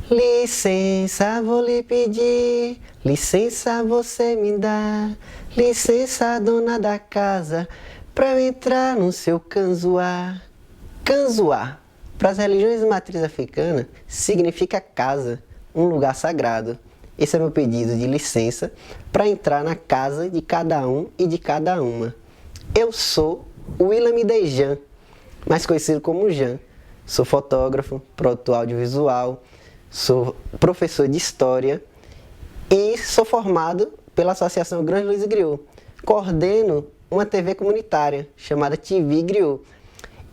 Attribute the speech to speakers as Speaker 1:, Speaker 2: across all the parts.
Speaker 1: Licença, vou lhe pedir, licença você me dá, licença dona da casa, pra eu entrar no seu canzoá. Canzoá, para as religiões de matriz africana, significa casa, um lugar sagrado. Esse é meu pedido de licença para entrar na casa de cada um e de cada uma. Eu sou o William Dejan, mais conhecido como Jan. Sou fotógrafo, produtor audiovisual, sou professor de história e sou formado pela Associação Grande Luiz Griot. Coordeno uma TV comunitária chamada TV Griot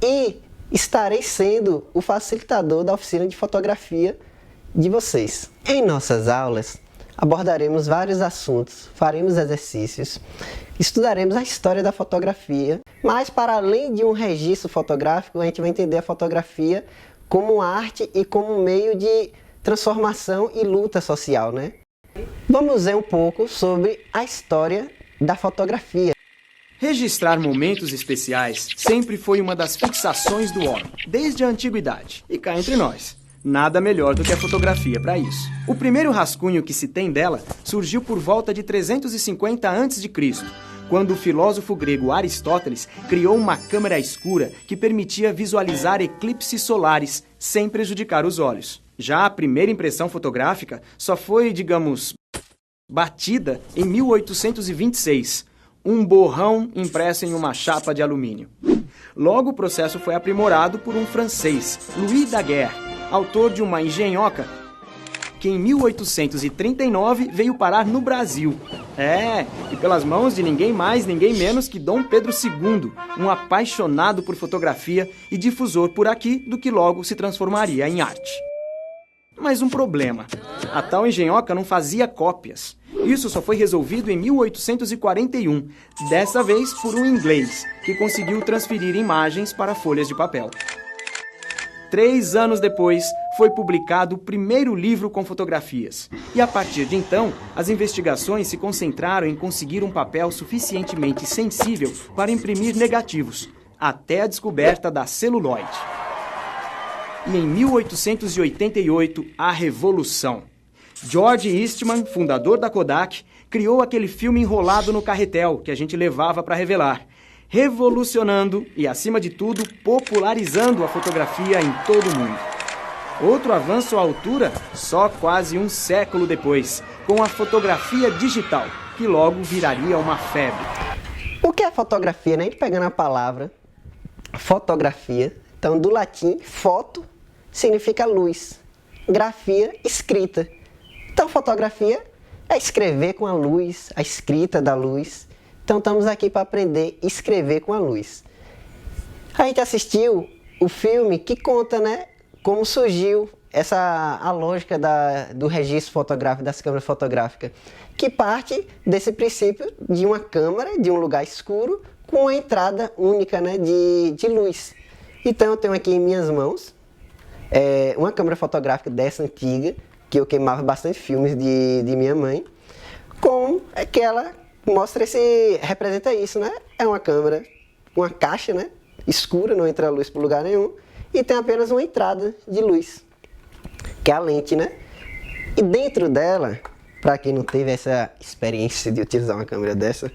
Speaker 1: e estarei sendo o facilitador da oficina de fotografia de vocês. Em nossas aulas, abordaremos vários assuntos, faremos exercícios, estudaremos a história da fotografia, mas para além de um registro fotográfico, a gente vai entender a fotografia como arte e como meio de transformação e luta social, né? Vamos ver um pouco sobre a história da fotografia.
Speaker 2: Registrar momentos especiais sempre foi uma das fixações do homem, desde a antiguidade. E cá entre nós, nada melhor do que a fotografia para isso. O primeiro rascunho que se tem dela surgiu por volta de 350 a.C., quando o filósofo grego Aristóteles criou uma câmera escura que permitia visualizar eclipses solares sem prejudicar os olhos. Já a primeira impressão fotográfica só foi, digamos, batida em 1826, um borrão impresso em uma chapa de alumínio. Logo o processo foi aprimorado por um francês, Louis Daguerre, autor de uma engenhoca que em 1839 veio parar no Brasil. E pelas mãos de ninguém mais, ninguém menos que Dom Pedro II, um apaixonado por fotografia e difusor por aqui do que logo se transformaria em arte. Mas um problema, a tal engenhoca não fazia cópias. Isso só foi resolvido em 1841, dessa vez por um inglês, que conseguiu transferir imagens para folhas de papel. 3 anos depois, foi publicado o primeiro livro com fotografias. E a partir de então, as investigações se concentraram em conseguir um papel suficientemente sensível para imprimir negativos, até a descoberta da celulóide. E em 1888, a Revolução. George Eastman, fundador da Kodak, criou aquele filme enrolado no carretel que a gente levava para revelar, revolucionando e, acima de tudo, popularizando a fotografia em todo o mundo. Outro avanço à altura, só quase um século depois, com a fotografia digital, que logo viraria uma febre.
Speaker 1: O que é fotografia, né? A gente pegando a palavra fotografia, então do latim, foto significa luz, grafia, escrita. Então fotografia é escrever com a luz, a escrita da luz. Então estamos aqui para aprender a escrever com a luz. A gente assistiu o filme que conta, né, como surgiu a lógica do registro fotográfico, das câmeras fotográficas, que parte desse princípio de uma câmera, de um lugar escuro, com uma entrada única, né, de luz. Então eu tenho aqui em minhas mãos uma câmera fotográfica dessa antiga, que eu queimava bastante filmes de minha mãe, com que ela representa isso, né? É uma câmera, uma caixa, né, escura, não entra luz por lugar nenhum, e tem apenas uma entrada de luz, que é a lente, né? E dentro dela, para quem não teve essa experiência de utilizar uma câmera dessa,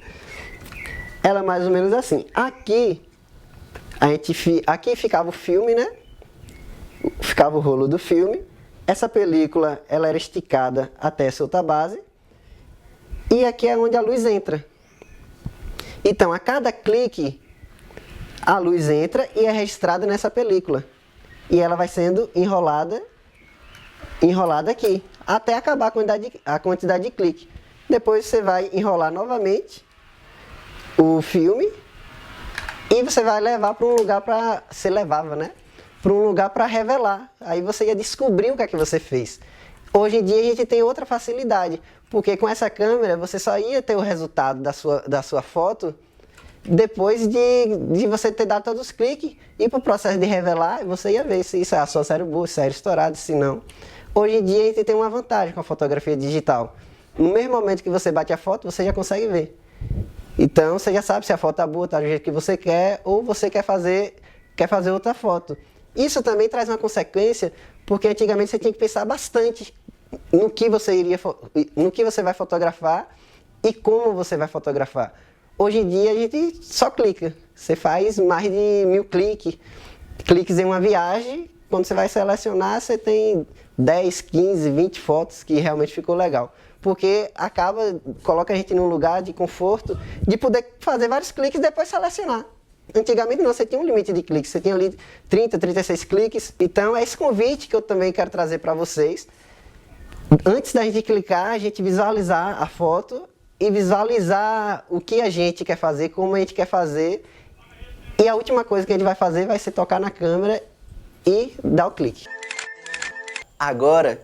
Speaker 1: ela é mais ou menos assim. Aqui ficava o filme, né? Ficava o rolo do filme. Essa película, ela era esticada até essa outra base. E aqui é onde a luz entra. Então, a cada clique, a luz entra e é registrada nessa película. E ela vai sendo enrolada aqui, até acabar a quantidade de clique. Depois você vai enrolar novamente o filme e você vai levar para um lugar para um lugar para revelar. Aí você ia descobrir o que é que você fez. Hoje em dia a gente tem outra facilidade, porque com essa câmera você só ia ter o resultado da sua foto depois de você ter dado todos os cliques, e para o processo de revelar, você ia ver se a sua série boa, se era estourada, se não. Hoje em dia a gente tem uma vantagem com a fotografia digital. No mesmo momento que você bate a foto, você já consegue ver. Então você já sabe se a foto está boa, está do jeito que você quer, ou você quer fazer outra foto. Isso também traz uma consequência, Porque antigamente você tinha que pensar bastante no que você vai fotografar e como você vai fotografar. Hoje em dia a gente só clica. Você faz mais de 1000 cliques em uma viagem. Quando você vai selecionar, você tem 10, 15, 20 fotos que realmente ficou legal. Porque coloca a gente num lugar de conforto de poder fazer vários cliques e depois selecionar. Antigamente não, você tinha um limite de cliques, você tinha ali 30, 36 cliques. Então é esse convite que eu também quero trazer para vocês. Antes da gente clicar, a gente visualizar a foto e visualizar o que a gente quer fazer, como a gente quer fazer. E a última coisa que a gente vai fazer vai ser tocar na câmera e dar o clique. Agora,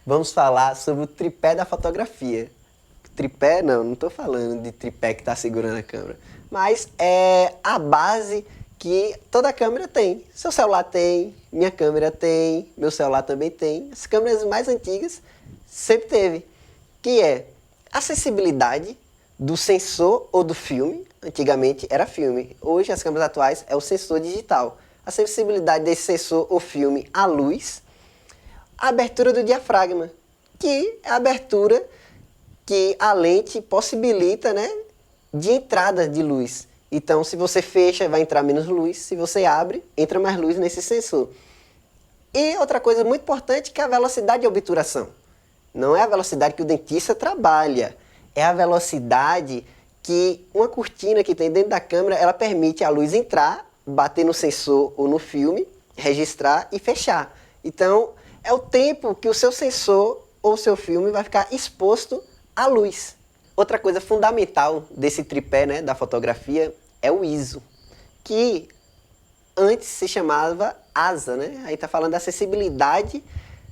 Speaker 1: vamos falar sobre o tripé da fotografia. Tripé, não estou falando de tripé que está segurando a câmera, mas é a base que toda câmera tem. Seu celular tem, minha câmera tem, meu celular também tem. As câmeras mais antigas sempre teve, que é a acessibilidade do sensor ou do filme. Antigamente era filme, hoje as câmeras atuais é o sensor digital. A sensibilidade desse sensor ou filme à luz, a abertura do diafragma, que é a abertura que a lente possibilita, né, de entrada de luz. Então, se você fecha, vai entrar menos luz, se você abre, entra mais luz nesse sensor. E outra coisa muito importante que é a velocidade de obturação. Não é a velocidade que o dentista trabalha, é a velocidade que uma cortina que tem dentro da câmera, ela permite a luz entrar, bater no sensor ou no filme, registrar e fechar. Então, é o tempo que o seu sensor ou seu filme vai ficar exposto à luz. Outra coisa fundamental desse tripé, né, da fotografia é o ISO, que antes se chamava ASA, né? Aí está falando da acessibilidade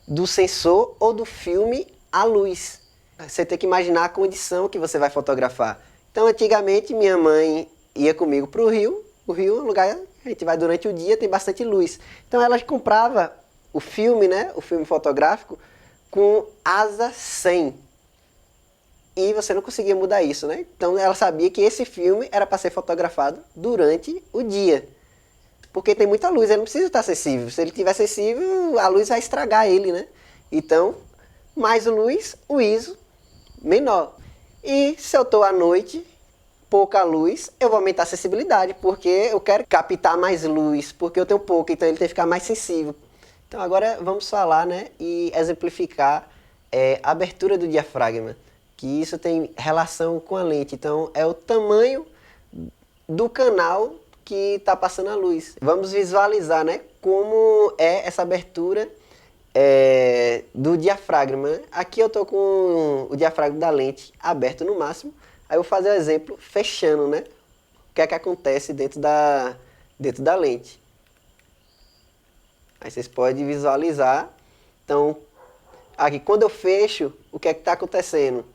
Speaker 1: do sensor ou do filme à luz. Você tem que imaginar a condição que você vai fotografar. Então, antigamente, minha mãe ia comigo para o Rio. O Rio é um lugar que a gente vai durante o dia, tem bastante luz. Então, ela comprava o filme, né, o filme fotográfico, com ASA 100. E você não conseguia mudar isso, né? Então, ela sabia que esse filme era para ser fotografado durante o dia. Porque tem muita luz, ele não precisa estar acessível. Se ele estiver acessível, a luz vai estragar ele, né? Então, mais luz, o ISO menor. E se eu estou à noite, pouca luz, eu vou aumentar a acessibilidade, porque eu quero captar mais luz, porque eu tenho pouca, então ele tem que ficar mais sensível. Então agora vamos falar, né, e exemplificar a abertura do diafragma, que isso tem relação com a lente. Então é o tamanho do canal que está passando a luz. Vamos visualizar, né, como é essa abertura do diafragma. Aqui eu estou com o diafragma da lente aberto no máximo. Aí eu vou fazer o exemplo fechando, né? O que é que acontece dentro da lente. Aí vocês podem visualizar. Então, aqui quando eu fecho, o que é que está acontecendo?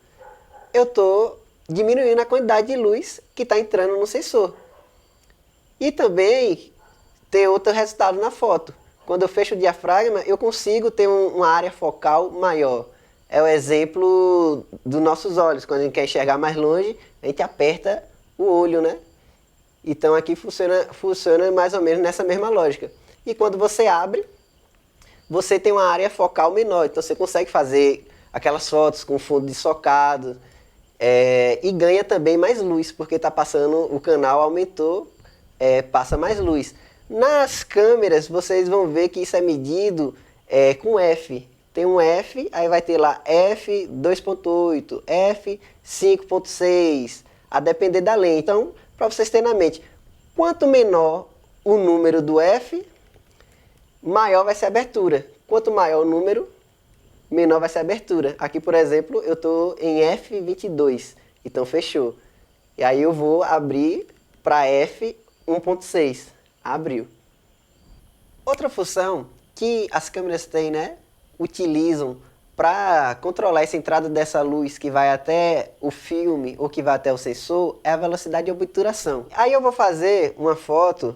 Speaker 1: Eu estou diminuindo a quantidade de luz que está entrando no sensor. E também tem outro resultado na foto. Quando eu fecho o diafragma, eu consigo ter uma área focal maior. É o exemplo dos nossos olhos. Quando a gente quer enxergar mais longe, a gente aperta o olho, né? Então aqui funciona mais ou menos nessa mesma lógica. E quando você abre, você tem uma área focal menor. Então você consegue fazer aquelas fotos com fundo desfocado. E ganha também mais luz, porque está passando, o canal aumentou, passa mais luz. Nas câmeras, vocês vão ver que isso é medido com F. Tem um F, aí vai ter lá F 2.8, F 5.6, a depender da lente. Então, para vocês terem na mente, quanto menor o número do F, maior vai ser a abertura. Quanto maior o número, menor vai ser a abertura. Aqui, por exemplo, eu estou em F22, então fechou. E aí eu vou abrir para F 1.6, abriu. Outra função que as câmeras têm, né, utilizam para controlar essa entrada dessa luz que vai até o filme ou que vai até o sensor é a velocidade de obturação. Aí eu vou fazer uma foto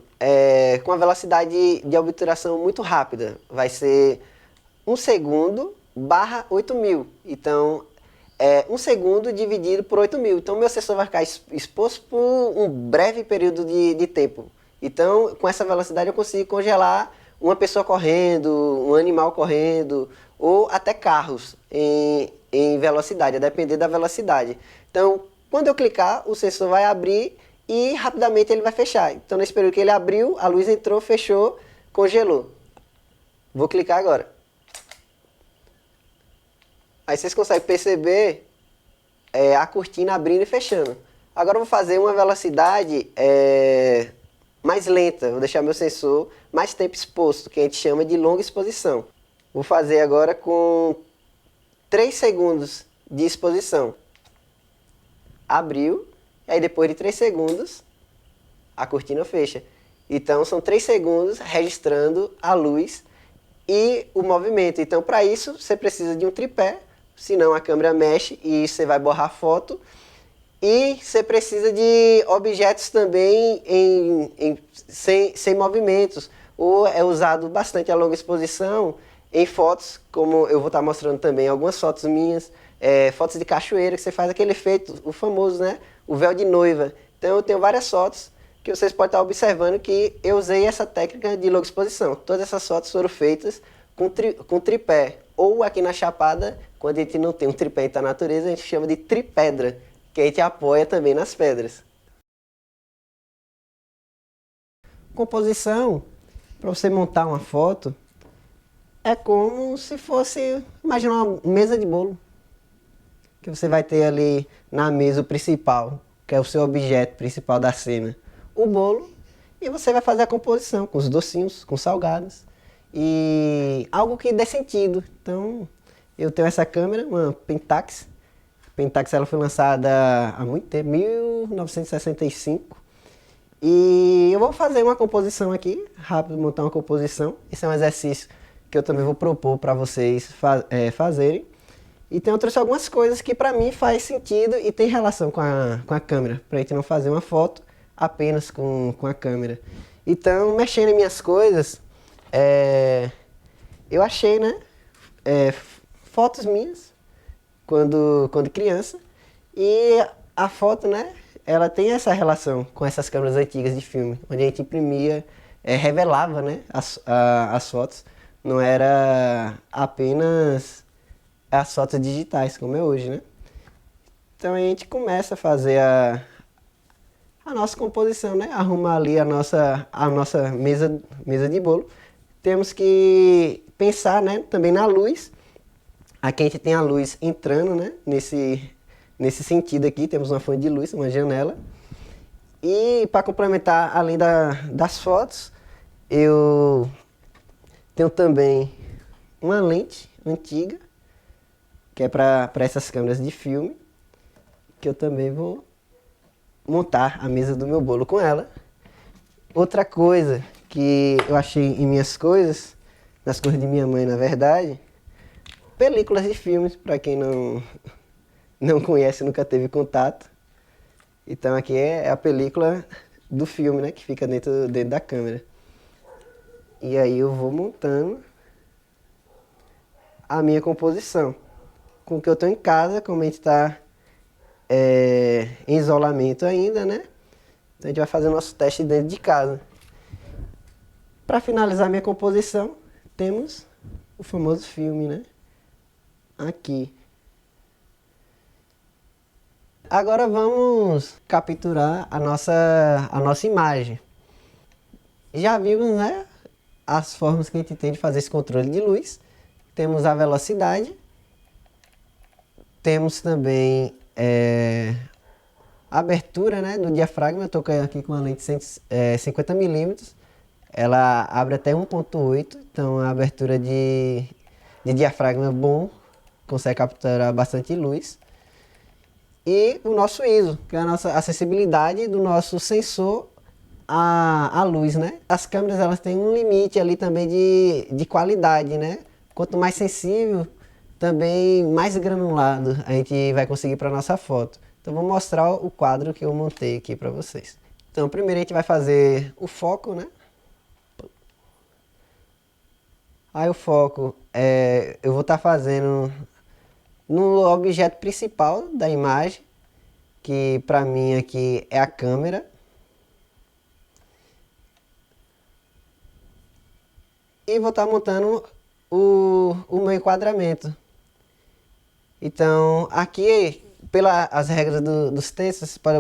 Speaker 1: com a velocidade de obturação muito rápida. Vai ser 1 segundo barra 8.000. Então, 1 segundo dividido por 8.000. Então, meu sensor vai ficar exposto por um breve período de tempo. Então, com essa velocidade eu consigo congelar uma pessoa correndo, um animal correndo, ou até carros em velocidade, a depender da velocidade. Então, quando eu clicar, o sensor vai abrir e rapidamente ele vai fechar. Então, nesse período que ele abriu, a luz entrou, fechou, congelou. Vou clicar agora. Aí vocês conseguem perceber a cortina abrindo e fechando. Agora eu vou fazer uma velocidade mais lenta. Vou deixar meu sensor mais tempo exposto, que a gente chama de longa exposição. Vou fazer agora com 3 segundos de exposição. Abriu, e aí depois de 3 segundos, a cortina fecha. Então são 3 segundos registrando a luz e o movimento. Então para isso você precisa de um tripé, senão a câmera mexe e você vai borrar a foto. E você precisa de objetos também sem movimentos. Ou é usado bastante a longa exposição em fotos, como eu vou estar mostrando também algumas fotos minhas, fotos de cachoeira, que você faz aquele efeito, o famoso, né? O véu de noiva. Então eu tenho várias fotos que vocês podem estar observando que eu usei essa técnica de longa exposição. Todas essas fotos foram feitas com tripé. Ou aqui na Chapada, quando a gente não tem um tripé da natureza, a gente chama de tripedra, que a gente apoia também nas pedras. Composição, para você montar uma foto, é como se fosse, imagina uma mesa de bolo, que você vai ter ali na mesa o principal, que é o seu objeto principal da cena, o bolo, e você vai fazer a composição com os docinhos, com salgados, e algo que dê sentido. Então, eu tenho essa câmera, uma Pentax. A Pentax ela foi lançada há muito tempo, 1965. E eu vou fazer uma composição aqui, rápido, montar uma composição. Esse é um exercício que eu também vou propor para vocês fazerem. Então eu trouxe algumas coisas que para mim faz sentido e tem relação com a câmera, para a gente não fazer uma foto apenas com a câmera. Então, mexendo em minhas coisas, eu achei, né, fotos minhas quando criança, e a foto, né, ela tem essa relação com essas câmeras antigas de filme, onde a gente imprimia, revelava, né, as fotos, não era apenas as fotos digitais como é hoje, né. Então a gente começa a fazer a nossa composição, né, arrumar ali a nossa mesa de bolo. Temos que pensar, né, também na luz. Aqui a gente tem a luz entrando, né, nesse sentido aqui, temos uma fonte de luz, uma janela. E para complementar, além das fotos, eu tenho também uma lente antiga, que é para essas câmeras de filme, que eu também vou montar a mesa do meu bolo com ela. Outra coisa que eu achei em minhas coisas, nas coisas de minha mãe na verdade, películas de filmes, para quem não conhece, nunca teve contato. Então aqui é a película do filme, né, que fica dentro da câmera. E aí eu vou montando a minha composição. Com o que eu estou em casa, como a gente está em isolamento ainda, né? Então a gente vai fazer o nosso teste dentro de casa. Para finalizar minha composição, temos o famoso filme, né? Aqui. Agora vamos capturar a nossa imagem. Já vimos, né, as formas que a gente tem de fazer esse controle de luz. Temos a velocidade. Temos também a abertura, né, do diafragma. Eu estou aqui com uma lente 50 mm. Ela abre até 1.8, então a abertura de diafragma é bom, consegue capturar bastante luz. E o nosso ISO, que é a nossa acessibilidade do nosso sensor à luz, né? As câmeras elas têm um limite ali também de qualidade, né? Quanto mais sensível, também mais granulado a gente vai conseguir para nossa foto. Então vou mostrar o quadro que eu montei aqui para vocês. Então primeiro a gente vai fazer o foco, né? Aí o foco eu vou estar fazendo no objeto principal da imagem, que para mim aqui é a câmera. e vou estar montando o meu enquadramento. Então, aqui, pelas regras dos textos, você pode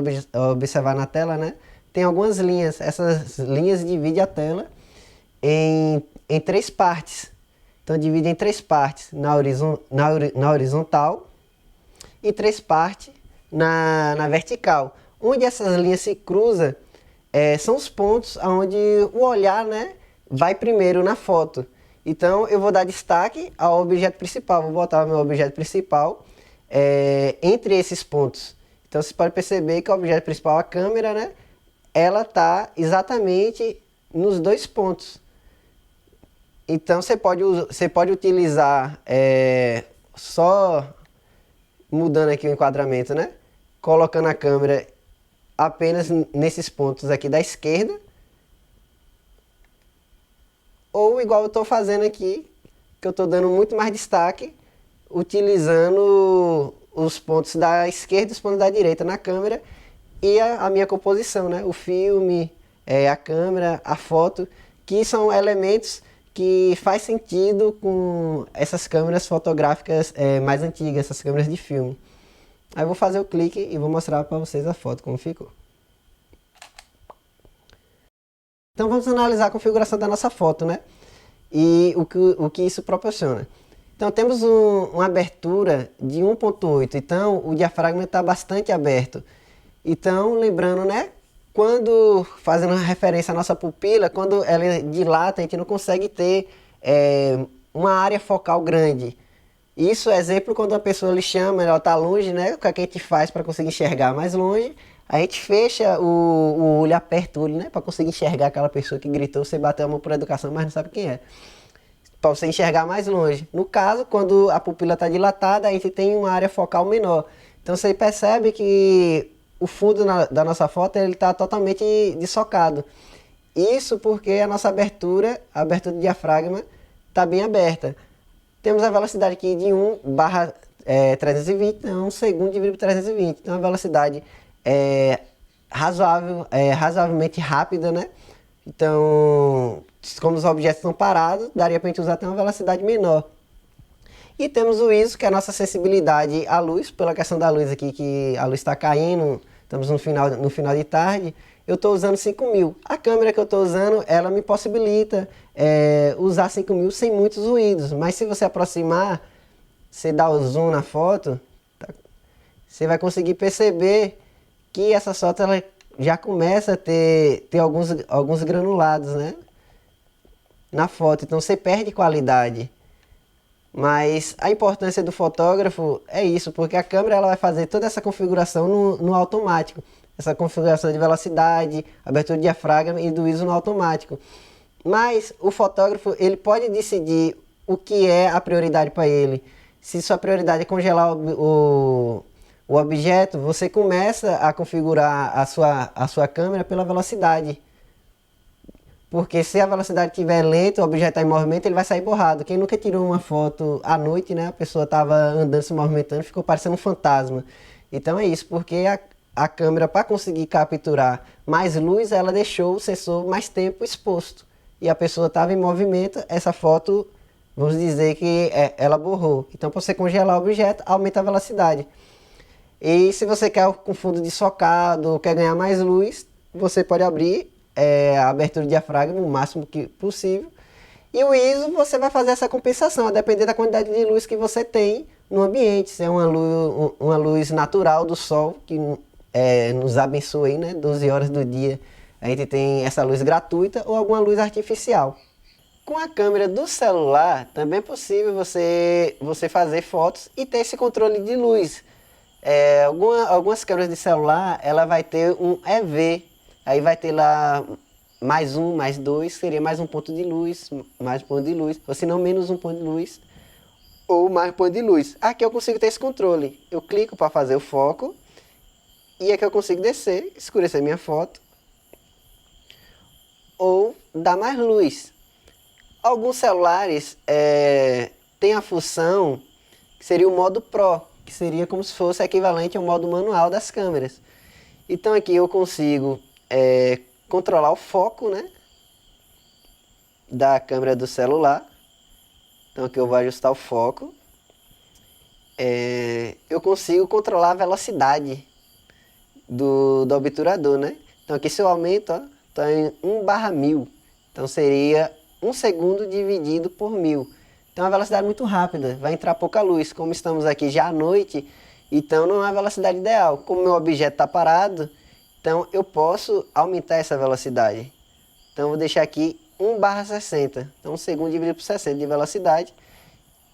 Speaker 1: observar na tela, né? Tem algumas linhas. Essas linhas dividem a tela em 3 partes. Então, divide em 3 partes na horizontal e 3 partes na vertical. Onde essas linhas se cruzam são os pontos onde o olhar, né, vai primeiro na foto. Então, eu vou dar destaque ao objeto principal. Vou botar o meu objeto principal entre esses pontos. Então, você pode perceber que o objeto principal, a câmera, né, ela está exatamente nos 2 pontos. Então, você pode utilizar só mudando aqui o enquadramento, né? Colocando a câmera apenas nesses pontos aqui da esquerda. Ou igual eu estou fazendo aqui, que eu estou dando muito mais destaque, utilizando os pontos da esquerda e os pontos da direita na câmera e a minha composição, né? O filme, a câmera, a foto, que são elementos que faz sentido com essas câmeras fotográficas mais antigas, essas câmeras de filme. Aí eu vou fazer o clique e vou mostrar para vocês a foto como ficou. Então vamos analisar a configuração da nossa foto, né? E o que isso proporciona. Então temos uma abertura de 1.8, então o diafragma está bastante aberto. Então lembrando, né? Quando, fazendo referência à nossa pupila, quando ela dilata, a gente não consegue ter uma área focal grande. Isso é exemplo quando a pessoa lhe chama, ela está longe, né? O que a gente faz para conseguir enxergar mais longe? A gente fecha o olho, aperta o olho, né? Para conseguir enxergar aquela pessoa que gritou, você bateu a mão por educação, mas não sabe quem é. Para você enxergar mais longe. No caso, quando a pupila está dilatada, a gente tem uma área focal menor. Então você percebe que o fundo da nossa foto está totalmente dessocado. Isso porque a nossa abertura, a abertura do diafragma, está bem aberta. Temos a velocidade aqui de 1/320, então 1 segundo dividido por 320. Então a velocidade razoavelmente rápida, né? Então, como os objetos estão parados, daria para a gente usar até uma velocidade menor. E temos o ISO, que é a nossa sensibilidade à luz, pela questão da luz aqui, que a luz está caindo, estamos no final de tarde, eu estou usando 5000. A câmera que eu estou usando, ela me possibilita usar 5000 sem muitos ruídos, mas se você aproximar, você dá o zoom na foto, você vai conseguir perceber que essa foto ela já começa a ter alguns granulados, né, na foto, então você perde qualidade. Mas a importância do fotógrafo é isso, porque a câmera ela vai fazer toda essa configuração no automático. Essa configuração de velocidade, abertura de diafragma e do ISO no automático. Mas o fotógrafo ele pode decidir o que é a prioridade para ele. Se sua prioridade é congelar o objeto, você começa a configurar a sua câmera pela velocidade. Porque se a velocidade estiver lenta, o objeto está em movimento, ele vai sair borrado. Quem nunca tirou uma foto à noite, né? A pessoa estava andando, se movimentando, ficou parecendo um fantasma. Então é isso, porque a câmera, para conseguir capturar mais luz, ela deixou o sensor mais tempo exposto. E a pessoa estava em movimento, essa foto, vamos dizer que ela borrou. Então, para você congelar o objeto, aumenta a velocidade. E se você quer com fundo dessocado, quer ganhar mais luz, você pode abrir a abertura do diafragma o máximo que possível. E o ISO você vai fazer essa compensação, a depender da quantidade de luz que você tem no ambiente. Se é uma luz natural do sol, que nos abençoa aí, né? 12 horas do dia a gente tem essa luz gratuita, ou alguma luz artificial. Com a câmera do celular também é possível você fazer fotos e ter esse controle de luz. Algumas câmeras de celular ela vai ter um EV. Aí vai ter lá mais 1, mais 2, seria mais um ponto de luz, mais um ponto de luz, ou se não menos um ponto de luz, ou mais um ponto de luz. Aqui eu consigo ter esse controle. Eu clico para fazer o foco, e aqui eu consigo descer, escurecer minha foto, ou dar mais luz. Alguns celulares têm a função que seria o modo Pro, que seria como se fosse equivalente ao modo manual das câmeras. Então aqui eu consigo controlar o foco, né? da câmera do celular. Então aqui eu vou ajustar o foco. Eu consigo controlar a velocidade do obturador, né? Então aqui se eu aumento, ó, tá em 1/1000. Então seria 1 segundo dividido por 1000. Então é uma velocidade muito rápida, vai entrar pouca luz. Como estamos aqui já à noite, então não é a velocidade ideal. Como meu objeto está parado, então eu posso aumentar essa velocidade. Então eu vou deixar aqui 1/60. Então 1 segundo dividido por 60 de velocidade.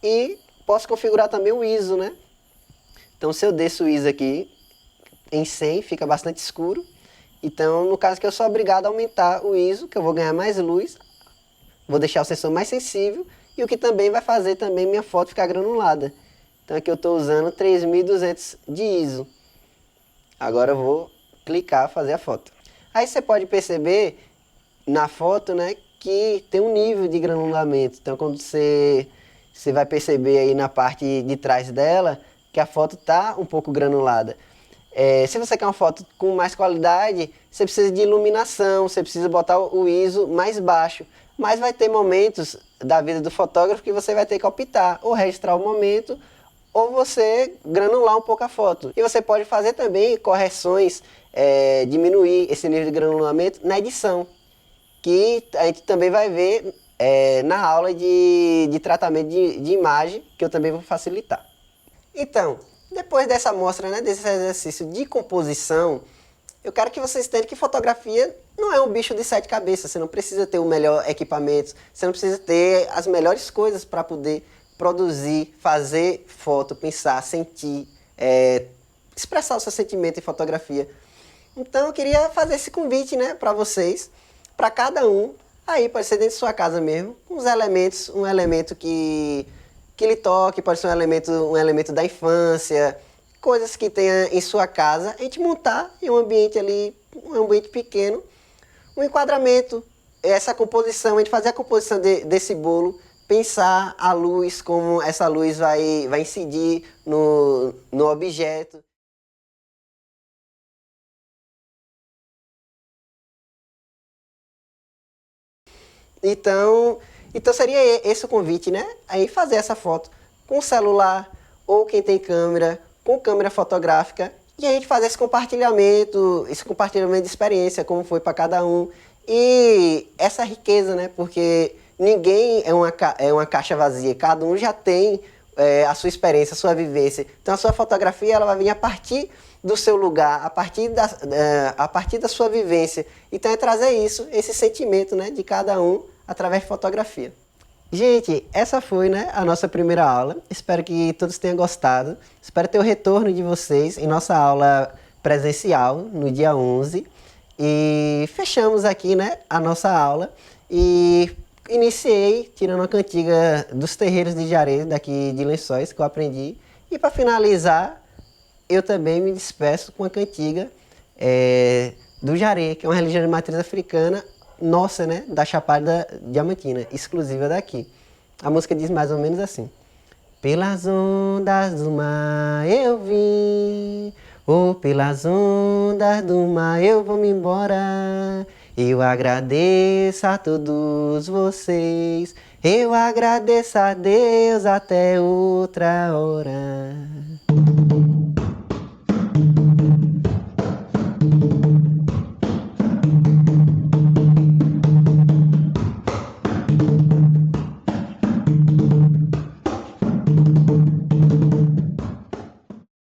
Speaker 1: E posso configurar também o ISO, né? Então se eu desço o ISO aqui em 100, fica bastante escuro. Então no caso que eu sou obrigado a aumentar o ISO, que eu vou ganhar mais luz. Vou deixar o sensor mais sensível. E o que também vai fazer também minha foto ficar granulada. Então aqui eu estou usando 3200 de ISO. Agora eu vou clicar, fazer a foto. Aí você pode perceber na foto, né, que tem um nível de granulamento. Então quando você vai perceber aí na parte de trás dela que a foto está um pouco granulada. Se você quer uma foto com mais qualidade, você precisa de iluminação, você precisa botar o ISO mais baixo. Mas vai ter momentos da vida do fotógrafo que você vai ter que optar, ou registrar o momento, ou você granular um pouco a foto. E você pode fazer também correções, diminuir esse nível de granulamento na edição, que a gente também vai ver na aula de tratamento de imagem, que eu também vou facilitar. Então, depois dessa amostra, né, desse exercício de composição, eu quero que vocês entendam que fotografia não é um bicho de 7 cabeças. Você não precisa ter o melhor equipamento, você não precisa ter as melhores coisas para poder produzir, fazer foto, pensar, sentir, expressar o seu sentimento em fotografia. Então eu queria fazer esse convite, né, para vocês, para cada um, aí pode ser dentro de sua casa mesmo, com os elementos, um elemento que lhe toque, pode ser um elemento da infância, coisas que tenha em sua casa, a gente montar em um ambiente ali, um ambiente pequeno, um enquadramento, essa composição, a gente fazer a composição desse bolo, pensar a luz, como essa luz vai incidir no objeto. Então seria esse o convite, né? Aí fazer essa foto com celular, ou quem tem câmera, com câmera fotográfica, e a gente fazer esse compartilhamento de experiência, como foi para cada um. E essa riqueza, né? Porque ninguém é uma caixa vazia, cada um já tem a sua experiência, a sua vivência. Então a sua fotografia ela vai vir a partir do seu lugar, a partir da sua vivência. Então é trazer isso, esse sentimento, né, de cada um através de fotografia. Gente, essa foi, né, a nossa primeira aula. Espero que todos tenham gostado. Espero ter o retorno de vocês em nossa aula presencial no dia 11. E fechamos aqui, né, a nossa aula. E iniciei tirando uma cantiga dos terreiros de Jaré, daqui de Lençóis, que eu aprendi. E para finalizar, eu também me despeço com a cantiga do Jaré, que é uma religião de matriz africana, nossa, né, da Chapada Diamantina, exclusiva daqui. A música diz mais ou menos assim: pelas ondas do mar eu vim, pelas ondas do mar eu vou me embora. Eu agradeço a todos vocês, eu agradeço a Deus até outra hora.